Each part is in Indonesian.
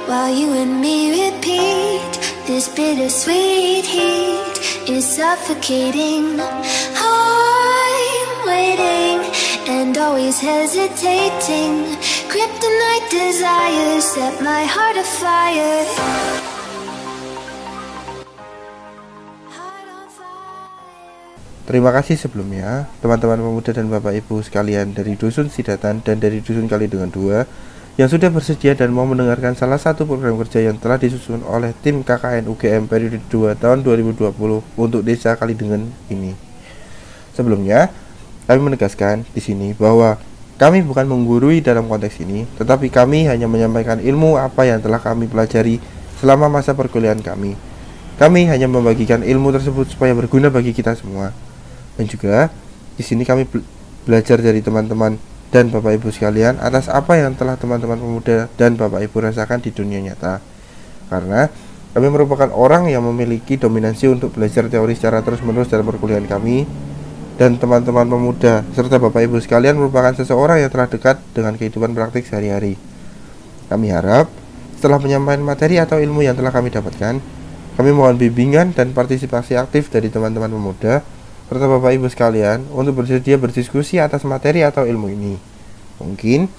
while you and me repeat. This bittersweet heat is suffocating. I'm waiting and always hesitating. Kryptonite desires set my heart afire. Heart on fire. Terima kasih sebelumnya teman-teman pemuda dan bapak ibu sekalian dari Dusun Sidatan dan dari Dusun Kali dengan Dua yang sudah bersedia dan mau mendengarkan salah satu program kerja yang telah disusun oleh tim KKN UGM periode 2 tahun 2020 untuk Desa Kalidengen ini. Sebelumnya, kami menegaskan di sini bahwa kami bukan menggurui dalam konteks ini, tetapi kami hanya menyampaikan ilmu apa yang telah kami pelajari selama masa perkuliahan kami. Kami hanya membagikan ilmu tersebut supaya berguna bagi kita semua. Dan juga di sini kami belajar dari teman-teman dan bapak ibu sekalian atas apa yang telah teman-teman pemuda dan bapak ibu rasakan di dunia nyata. Karena kami merupakan orang yang memiliki dominansi untuk belajar teori secara terus-menerus dalam perkuliahan kami, dan teman-teman pemuda serta bapak ibu sekalian merupakan seseorang yang telah dekat dengan kehidupan praktik sehari-hari. Kami harap setelah penyampaian materi atau ilmu yang telah kami dapatkan, kami mohon bimbingan dan partisipasi aktif dari teman-teman pemuda serta bapak ibu sekalian untuk bersedia berdiskusi atas materi atau ilmu ini. Mungkin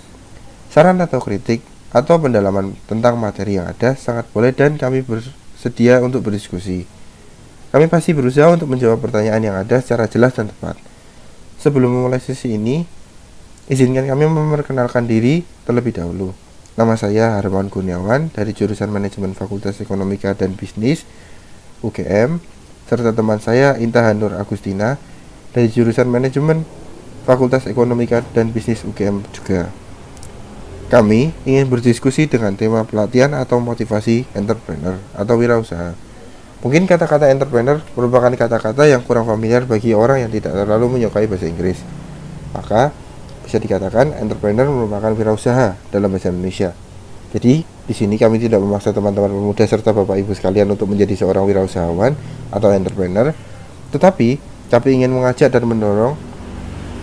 saran atau kritik atau pendalaman tentang materi yang ada sangat boleh dan kami bersedia untuk berdiskusi. Kami pasti berusaha untuk menjawab pertanyaan yang ada secara jelas dan tepat. Sebelum memulai sesi ini, izinkan kami memperkenalkan diri terlebih dahulu. Nama saya Harmawan Kurniawan dari jurusan Manajemen Fakultas Ekonomika dan Bisnis UGM, serta teman saya Intahan Nur Agustina dari jurusan Manajemen Fakultas Ekonomika dan Bisnis UGM juga. Kami ingin berdiskusi dengan tema pelatihan atau motivasi entrepreneur atau wirausaha. Mungkin kata-kata entrepreneur merupakan kata-kata yang kurang familiar bagi orang yang tidak terlalu menyukai bahasa Inggris. Maka bisa dikatakan entrepreneur merupakan wirausaha dalam bahasa Indonesia. Jadi di sini kami tidak memaksa teman-teman pemuda serta bapak ibu sekalian untuk menjadi seorang wirausahawan atau entrepreneur, tetapi kami ingin mengajak dan mendorong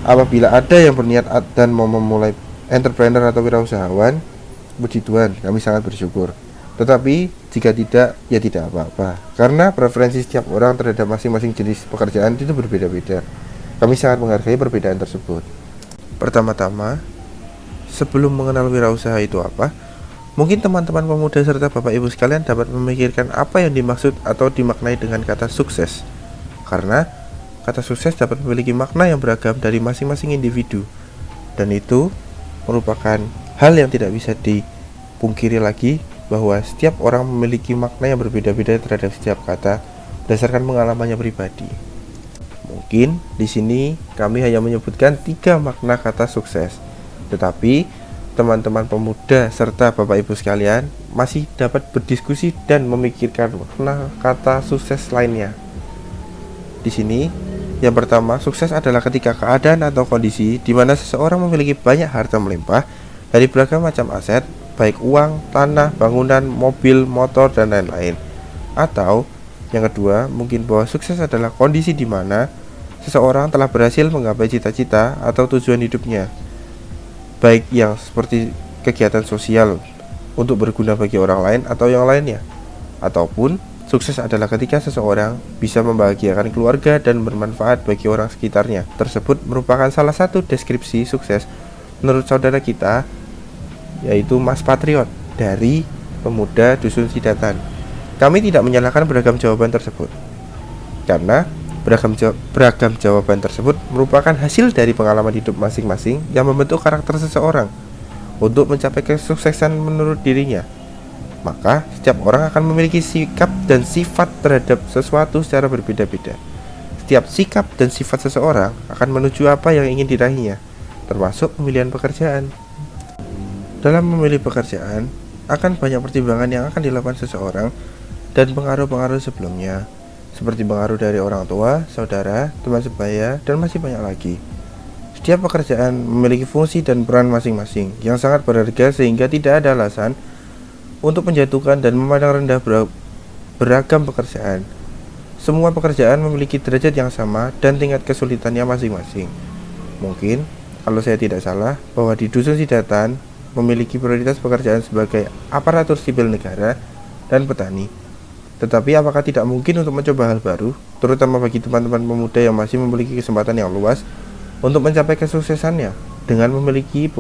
apabila ada yang berniat dan mau memulai entrepreneur atau wirausahawan, puji Tuhan, kami sangat bersyukur. Tetapi jika tidak, ya tidak apa-apa, karena preferensi setiap orang terhadap masing-masing jenis pekerjaan itu berbeda-beda. Kami sangat menghargai perbedaan tersebut. Pertama-tama, sebelum mengenal wirausaha itu apa, mungkin teman-teman pemuda serta bapak ibu sekalian dapat memikirkan apa yang dimaksud atau dimaknai dengan kata sukses. Karena kata sukses dapat memiliki makna yang beragam dari masing-masing individu, dan itu merupakan hal yang tidak bisa dipungkiri lagi bahwa setiap orang memiliki makna yang berbeda-beda terhadap setiap kata berdasarkan pengalamannya pribadi. Mungkin di sini kami hanya menyebutkan 3 makna kata sukses, tetapi teman-teman pemuda serta bapak ibu sekalian masih dapat berdiskusi dan memikirkan makna kata sukses lainnya. Di sini, yang pertama, sukses adalah ketika keadaan atau kondisi di mana seseorang memiliki banyak harta melimpah dari beragam macam aset, baik uang, tanah, bangunan, mobil, motor, dan lain-lain. Atau yang kedua, mungkin bahwa sukses adalah kondisi di mana seseorang telah berhasil menggapai cita-cita atau tujuan hidupnya, baik yang seperti kegiatan sosial untuk berguna bagi orang lain atau yang lainnya. Ataupun sukses adalah ketika seseorang bisa membahagiakan keluarga dan bermanfaat bagi orang sekitarnya. Tersebut merupakan salah satu deskripsi sukses menurut saudara kita, yaitu Mas Patriot dari Pemuda Dusun Sidatan. Kami tidak menyalahkan beragam jawaban tersebut, karena beragam jawaban tersebut merupakan hasil dari pengalaman hidup masing-masing yang membentuk karakter seseorang untuk mencapai kesuksesan menurut dirinya. Maka setiap orang akan memiliki sikap dan sifat terhadap sesuatu secara berbeda-beda. Setiap sikap dan sifat seseorang akan menuju apa yang ingin diraihnya, termasuk pemilihan pekerjaan. Dalam memilih pekerjaan, akan banyak pertimbangan yang akan dilakukan seseorang dan pengaruh-pengaruh sebelumnya, seperti pengaruh dari orang tua, saudara, teman sebaya, dan masih banyak lagi. Setiap pekerjaan memiliki fungsi dan peran masing-masing yang sangat berharga sehingga tidak ada alasan untuk menjatuhkan dan memandang rendah beragam pekerjaan. Semua pekerjaan memiliki derajat yang sama dan tingkat kesulitannya masing-masing. Mungkin, kalau saya tidak salah, bahwa di Dusun Sidatan memiliki prioritas pekerjaan sebagai aparatur sipil negara dan petani. Tetapi apakah tidak mungkin untuk mencoba hal baru, terutama bagi teman-teman pemuda yang masih memiliki kesempatan yang luas untuk mencapai kesuksesannya dengan memiliki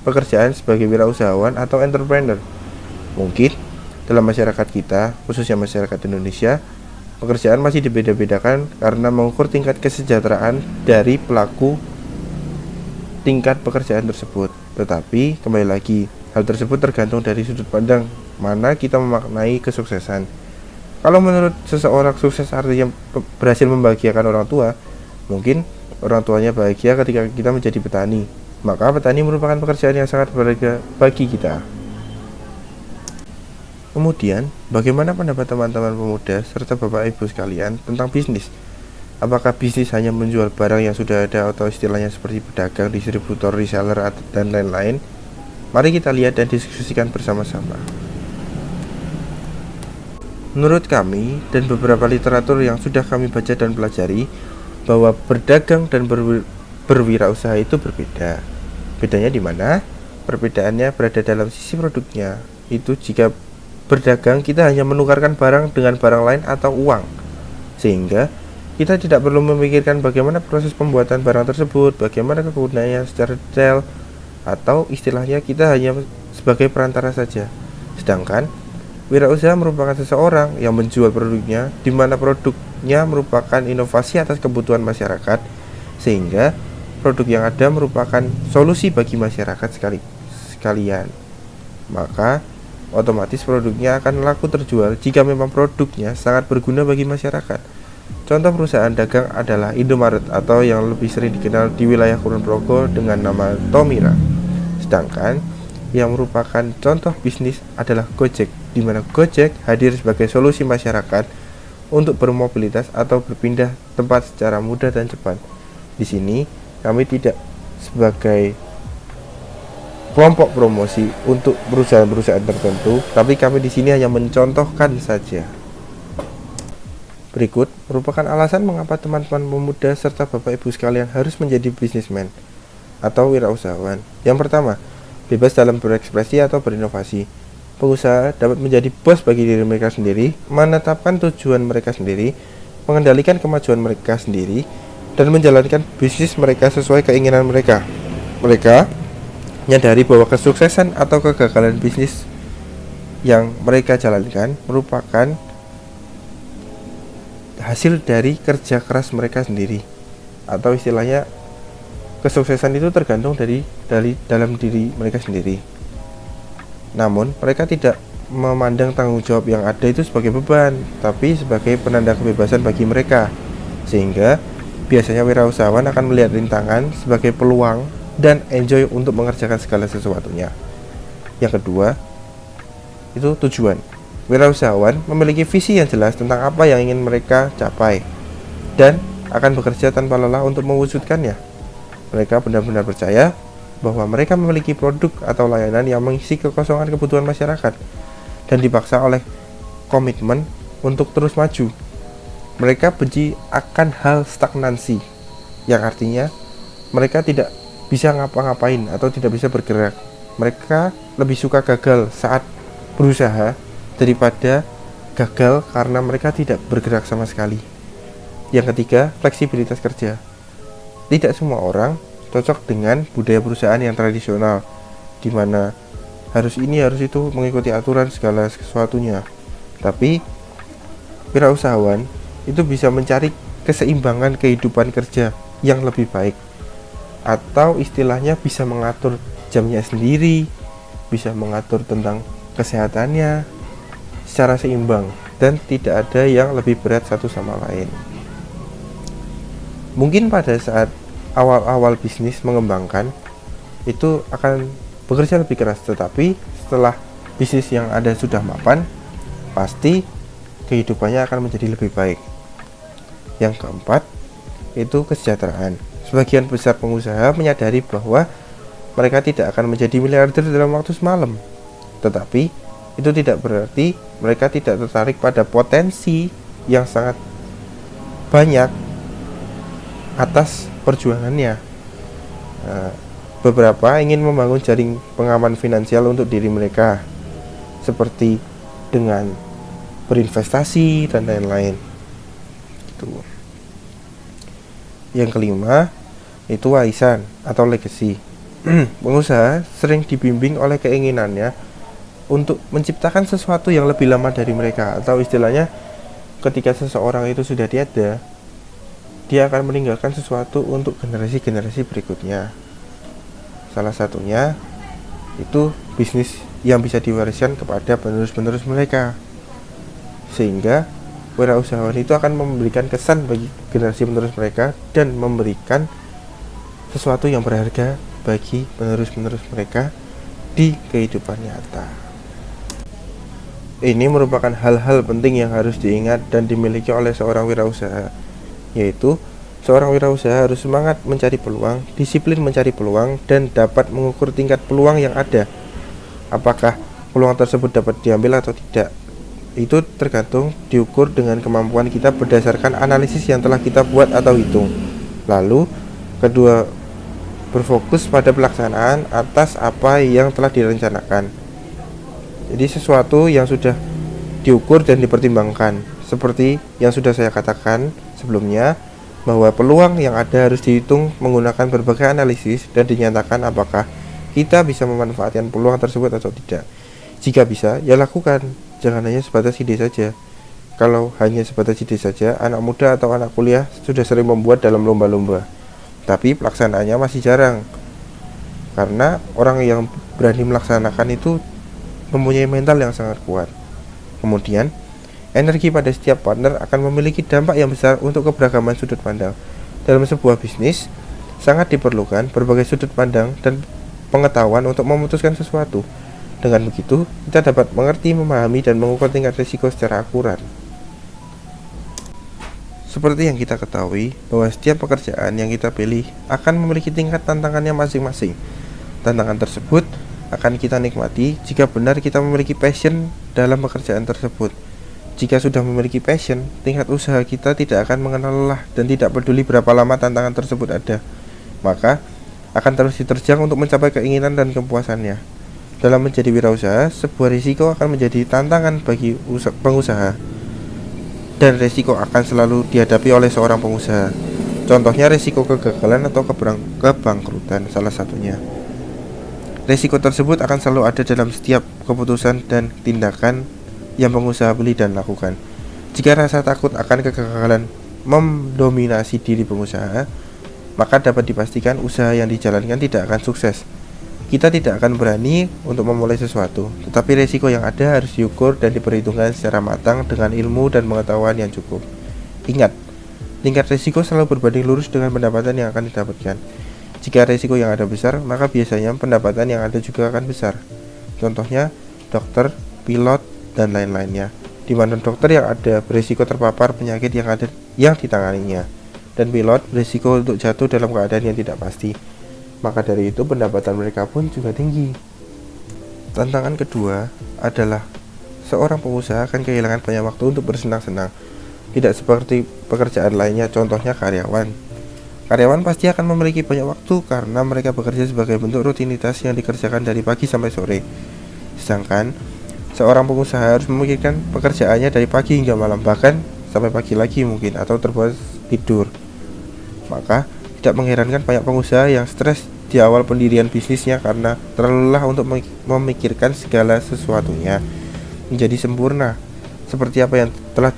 pekerjaan sebagai wirausahawan atau entrepreneur? Mungkin dalam masyarakat kita, khususnya masyarakat Indonesia, pekerjaan masih dibeda-bedakan karena mengukur tingkat kesejahteraan dari pelaku tingkat pekerjaan tersebut. Tetapi kembali lagi, hal tersebut tergantung dari sudut pandang mana kita memaknai kesuksesan. Kalau menurut seseorang sukses artinya berhasil membahagiakan orang tua, mungkin orang tuanya bahagia ketika kita menjadi petani. Maka petani merupakan pekerjaan yang sangat berharga bagi kita. Kemudian, bagaimana pendapat teman-teman pemuda serta Bapak Ibu sekalian tentang bisnis? Apakah bisnis hanya menjual barang yang sudah ada atau istilahnya seperti pedagang, distributor, reseller, dan lain-lain? Mari kita lihat dan diskusikan bersama-sama. Menurut kami dan beberapa literatur yang sudah kami baca dan pelajari, bahwa berdagang dan berwirausaha itu berbeda. Bedanya di mana? Perbedaannya berada dalam sisi produknya. Itu jika berdagang kita hanya menukarkan barang dengan barang lain atau uang, sehingga kita tidak perlu memikirkan bagaimana proses pembuatan barang tersebut, bagaimana kegunaannya secara detail, atau istilahnya kita hanya sebagai perantara saja. Sedangkan wirausaha merupakan seseorang yang menjual produknya, di mana produknya merupakan inovasi atas kebutuhan masyarakat, sehingga produk yang ada merupakan solusi bagi masyarakat sekalian. Maka otomatis produknya akan laku terjual jika memang produknya sangat berguna bagi masyarakat. Contoh perusahaan dagang adalah Indomaret atau yang lebih sering dikenal di wilayah Kulon Progo dengan nama Tomira. Sedangkan yang merupakan contoh bisnis adalah Gojek, di mana Gojek hadir sebagai solusi masyarakat untuk bermobilitas atau berpindah tempat secara mudah dan cepat. Di sini kami tidak sebagai kelompok promosi untuk perusahaan-perusahaan tertentu, tapi kami di sini hanya mencontohkan saja. Berikut merupakan alasan mengapa teman-teman pemuda serta Bapak Ibu sekalian harus menjadi bisnismen atau wirausahawan. Yang pertama, bebas dalam berekspresi atau berinovasi. Pengusaha dapat menjadi bos bagi diri mereka sendiri, menetapkan tujuan mereka sendiri, mengendalikan kemajuan mereka sendiri, dan menjalankan bisnis mereka sesuai keinginan mereka. Mereka menyadari bahwa kesuksesan atau kegagalan bisnis yang mereka jalankan merupakan hasil dari kerja keras mereka sendiri, atau istilahnya kesuksesan itu tergantung dari dalam diri mereka sendiri. Namun mereka tidak memandang tanggung jawab yang ada itu sebagai beban, tapi sebagai penanda kebebasan bagi mereka. Sehingga biasanya wirausahawan akan melihat rintangan sebagai peluang dan enjoy untuk mengerjakan segala sesuatunya. Yang kedua, itu tujuan. Wirausahawan memiliki visi yang jelas tentang apa yang ingin mereka capai dan akan bekerja tanpa lelah untuk mewujudkannya. Mereka benar-benar percaya bahwa mereka memiliki produk atau layanan yang mengisi kekosongan kebutuhan masyarakat dan dipaksa oleh komitmen untuk terus maju. Mereka benci akan hal stagnansi, yang artinya mereka tidak bisa ngapa-ngapain atau tidak bisa bergerak. Mereka lebih suka gagal saat berusaha daripada gagal karena mereka tidak bergerak sama sekali. Yang ketiga, fleksibilitas kerja. Tidak semua orang cocok dengan budaya perusahaan yang tradisional, di mana harus ini harus itu, mengikuti aturan segala sesuatunya. Tapi wirausahawan itu bisa mencari keseimbangan kehidupan kerja yang lebih baik, atau istilahnya bisa mengatur jamnya sendiri, bisa mengatur tentang kesehatannya secara seimbang, dan tidak ada yang lebih berat satu sama lain. Mungkin pada saat awal-awal bisnis mengembangkan itu akan bekerja lebih keras, tetapi setelah bisnis yang ada sudah mapan, pasti kehidupannya akan menjadi lebih baik. Yang keempat, itu kesejahteraan. Sebagian besar pengusaha menyadari bahwa mereka tidak akan menjadi miliarder dalam waktu semalam, tetapi itu tidak berarti mereka tidak tertarik pada potensi yang sangat banyak atas perjuangannya. Beberapa ingin membangun jaring pengaman finansial untuk diri mereka, seperti dengan berinvestasi dan lain-lain. Gitu. Yang kelima itu warisan atau legacy. Pengusaha sering dibimbing oleh keinginannya untuk menciptakan sesuatu yang lebih lama dari mereka, atau istilahnya ketika seseorang itu sudah tiada, dia akan meninggalkan sesuatu untuk generasi-generasi berikutnya. Salah satunya itu bisnis yang bisa diwariskan kepada penerus-penerus mereka, sehingga wirausahawan itu akan memberikan kesan bagi generasi penerus mereka dan memberikan sesuatu yang berharga bagi penerus-penerus mereka di kehidupan nyata. Ini merupakan hal-hal penting yang harus diingat dan dimiliki oleh seorang wirausaha, yaitu seorang wirausaha harus semangat mencari peluang, disiplin mencari peluang, dan dapat mengukur tingkat peluang yang ada. Apakah peluang tersebut dapat diambil atau tidak, itu tergantung diukur dengan kemampuan kita berdasarkan analisis yang telah kita buat atau hitung. Lalu, kedua, berfokus pada pelaksanaan atas apa yang telah direncanakan. Jadi sesuatu yang sudah diukur dan dipertimbangkan, seperti yang sudah saya katakan sebelumnya, bahwa peluang yang ada harus dihitung menggunakan berbagai analisis dan dinyatakan apakah kita bisa memanfaatkan peluang tersebut atau tidak. Jika bisa, ya lakukan, jangan hanya sebatas ide saja. Kalau hanya sebatas ide saja, anak muda atau anak kuliah sudah sering membuat dalam lomba-lomba, tapi pelaksanaannya masih jarang, karena orang yang berani melaksanakan itu mempunyai mental yang sangat kuat. Kemudian, energi pada setiap partner akan memiliki dampak yang besar untuk keberagaman sudut pandang. Dalam sebuah bisnis, sangat diperlukan berbagai sudut pandang dan pengetahuan untuk memutuskan sesuatu. Dengan begitu, kita dapat mengerti, memahami, dan mengukur tingkat risiko secara akurat. Seperti yang kita ketahui, bahwa setiap pekerjaan yang kita pilih akan memiliki tingkat tantangannya masing-masing. Tantangan tersebut akan kita nikmati jika benar kita memiliki passion dalam pekerjaan tersebut. Jika sudah memiliki passion, tingkat usaha kita tidak akan mengenal lelah dan tidak peduli berapa lama tantangan tersebut ada. Maka, akan terus diterjang untuk mencapai keinginan dan kepuasannya. Dalam menjadi wirausaha, sebuah risiko akan menjadi tantangan bagi pengusaha, dan risiko akan selalu dihadapi oleh seorang pengusaha. Contohnya risiko kegagalan atau kebangkrutan salah satunya. Risiko tersebut akan selalu ada dalam setiap keputusan dan tindakan yang pengusaha beli dan lakukan. Jika rasa takut akan kegagalan mendominasi diri pengusaha, maka dapat dipastikan usaha yang dijalankan tidak akan sukses. Kita tidak akan berani untuk memulai sesuatu, tetapi risiko yang ada harus diukur dan diperhitungkan secara matang dengan ilmu dan pengetahuan yang cukup. Ingat, tingkat risiko selalu berbanding lurus dengan pendapatan yang akan didapatkan. Jika risiko yang ada besar, maka biasanya pendapatan yang ada juga akan besar. Contohnya, dokter, pilot, dan lain-lainnya, di mana dokter yang ada berisiko terpapar penyakit yang ditanganinya, dan pilot berisiko untuk jatuh dalam keadaan yang tidak pasti. Maka dari itu pendapatan mereka pun juga tinggi. Tantangan kedua adalah seorang pengusaha akan kehilangan banyak waktu untuk bersenang-senang. Tidak seperti pekerjaan lainnya, contohnya karyawan. Karyawan pasti akan memiliki banyak waktu karena mereka bekerja sebagai bentuk rutinitas yang dikerjakan dari pagi sampai sore. Sedangkan seorang pengusaha harus memikirkan pekerjaannya dari pagi hingga malam, bahkan sampai pagi lagi mungkin, atau terbuat tidur. Maka tidak mengherankan banyak pengusaha yang stres di awal pendirian bisnisnya karena terlalu lelah untuk memikirkan segala sesuatunya menjadi sempurna seperti apa yang telah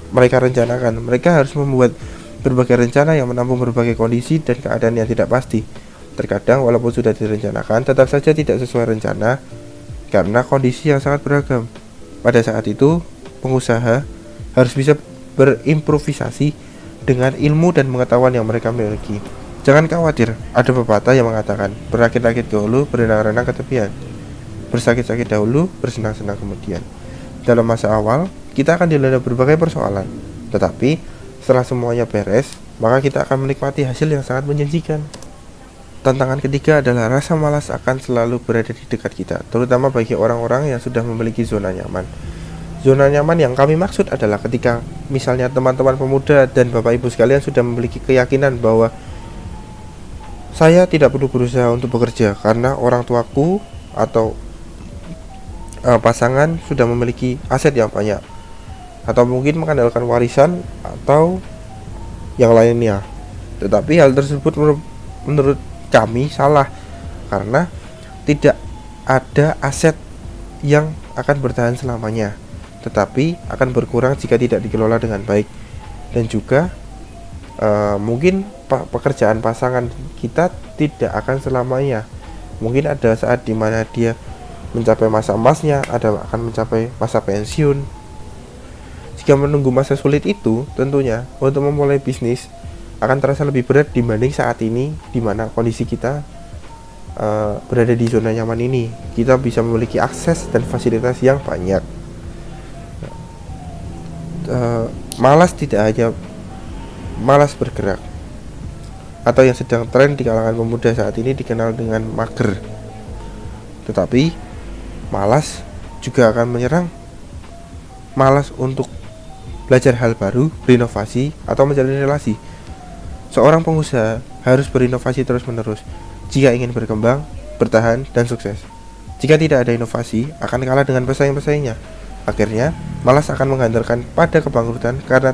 mereka rencanakan. Mereka harus membuat berbagai rencana yang menampung berbagai kondisi dan keadaan yang tidak pasti. Terkadang walaupun sudah direncanakan, tetap saja tidak sesuai rencana karena kondisi yang sangat beragam. Pada saat itu, pengusaha harus bisa berimprovisasi dengan ilmu dan pengetahuan yang mereka miliki. Jangan khawatir, ada pepatah yang mengatakan, berakit-rakit dahulu, berenang-renang ke tepian. Bersakit-sakit dahulu, bersenang-senang kemudian. Dalam masa awal, kita akan dilanda berbagai persoalan. Tetapi, setelah semuanya beres, maka kita akan menikmati hasil yang sangat menjanjikan. Tantangan ketiga adalah rasa malas akan selalu berada di dekat kita, terutama bagi orang-orang yang sudah memiliki zona nyaman. Zona nyaman yang kami maksud adalah ketika misalnya teman-teman pemuda dan bapak ibu sekalian sudah memiliki keyakinan bahwa saya tidak perlu berusaha untuk bekerja karena orang tuaku atau pasangan sudah memiliki aset yang banyak, atau mungkin mengandalkan warisan atau yang lainnya. Tetapi hal tersebut menurut kami salah, karena tidak ada aset yang akan bertahan selamanya, tetapi akan berkurang jika tidak dikelola dengan baik. Dan juga mungkin pekerjaan pasangan kita tidak akan selamanya. Mungkin ada saat dimana dia mencapai masa emasnya, akan mencapai masa pensiun. Jika menunggu masa sulit itu, tentunya untuk memulai bisnis akan terasa lebih berat dibanding saat ini, dimana kondisi kita berada di zona nyaman ini. Kita bisa memiliki akses dan fasilitas yang banyak. Malas tidak hanya malas bergerak, atau yang sedang tren di kalangan pemuda saat ini dikenal dengan mager. Tetapi malas juga akan menyerang malas untuk belajar hal baru, berinovasi, atau menjalin relasi. Seorang pengusaha harus berinovasi terus-menerus jika ingin berkembang, bertahan, dan sukses. Jika tidak ada inovasi, akan kalah dengan pesaing-pesaingnya. Akhirnya, malas akan menghantarkan pada kebangkrutan karena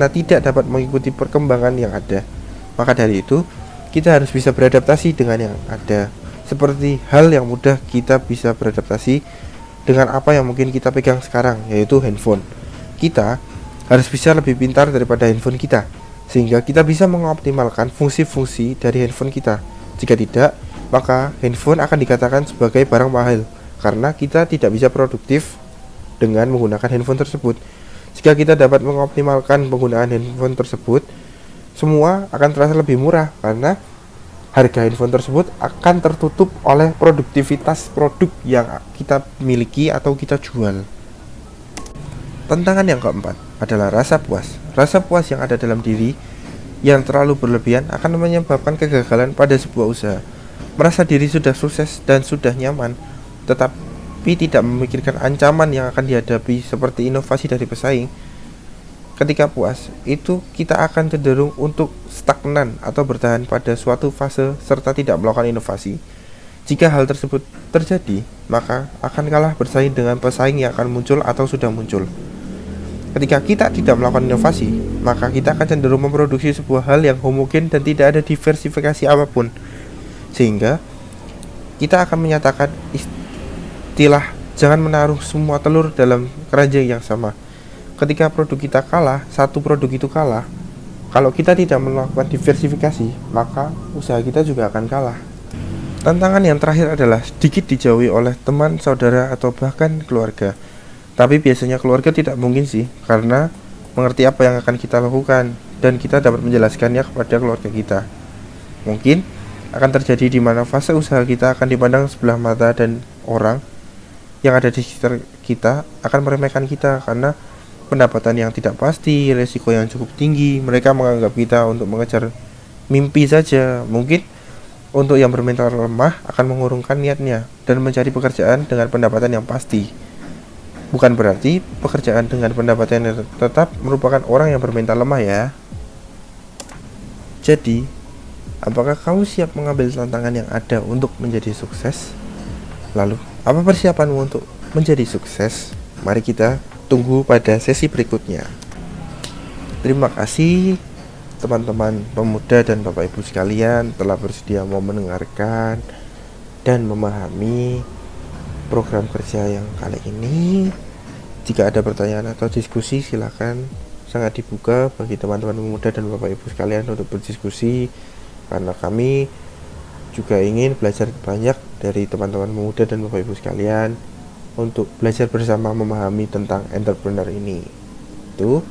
tidak dapat mengikuti perkembangan yang ada. Maka dari itu, kita harus bisa beradaptasi dengan yang ada. Seperti hal yang mudah kita bisa beradaptasi dengan apa yang mungkin kita pegang sekarang, yaitu handphone. Kita harus bisa lebih pintar daripada handphone kita, sehingga kita bisa mengoptimalkan fungsi-fungsi dari handphone kita. Jika tidak, maka handphone akan dikatakan sebagai barang mahal, karena kita tidak bisa produktif dengan menggunakan handphone tersebut. Jika kita dapat mengoptimalkan penggunaan handphone tersebut, semua akan terasa lebih murah, karena harga handphone tersebut akan tertutup oleh produktivitas produk yang kita miliki atau kita jual. Tantangan yang keempat adalah rasa puas. Rasa puas yang ada dalam diri yang terlalu berlebihan akan menyebabkan kegagalan pada sebuah usaha. Merasa diri sudah sukses dan sudah nyaman, tetapi tidak memikirkan ancaman yang akan dihadapi seperti inovasi dari pesaing. Ketika puas, itu kita akan cenderung untuk stagnan atau bertahan pada suatu fase serta tidak melakukan inovasi. Jika hal tersebut terjadi, maka akan kalah bersaing dengan pesaing yang akan muncul atau sudah muncul. Ketika kita tidak melakukan inovasi, maka kita akan cenderung memproduksi sebuah hal yang homogen dan tidak ada diversifikasi apapun. Sehingga kita akan menyatakan istilah jangan menaruh semua telur dalam keranjang yang sama. Ketika produk kita kalah, satu produk itu kalah, kalau kita tidak melakukan diversifikasi, maka usaha kita juga akan kalah. Tantangan yang terakhir adalah sedikit dijauhi oleh teman, saudara, atau bahkan keluarga. Tapi biasanya keluarga tidak mungkin sih, karena mengerti apa yang akan kita lakukan dan kita dapat menjelaskannya kepada keluarga kita. Mungkin akan terjadi di mana fase usaha kita akan dipandang sebelah mata dan orang yang ada di sekitar kita akan meremehkan kita karena pendapatan yang tidak pasti, resiko yang cukup tinggi. Mereka menganggap kita untuk mengejar mimpi saja. Mungkin untuk yang bermental lemah akan mengurungkan niatnya dan mencari pekerjaan dengan pendapatan yang pasti. Bukan berarti pekerjaan dengan pendapatan yang tetap merupakan orang yang bermental lemah ya. Jadi, apakah kamu siap mengambil tantangan yang ada untuk menjadi sukses? Lalu, apa persiapanmu untuk menjadi sukses? Mari kita tunggu pada sesi berikutnya. Terima kasih teman-teman pemuda dan Bapak Ibu sekalian telah bersedia mau mendengarkan dan memahami program kerja yang kali ini. Jika ada pertanyaan atau diskusi, silakan, sangat dibuka bagi teman-teman pemuda dan Bapak Ibu sekalian untuk berdiskusi, karena kami juga ingin belajar banyak dari teman-teman pemuda dan Bapak Ibu sekalian untuk belajar bersama memahami tentang entrepreneur ini. Itu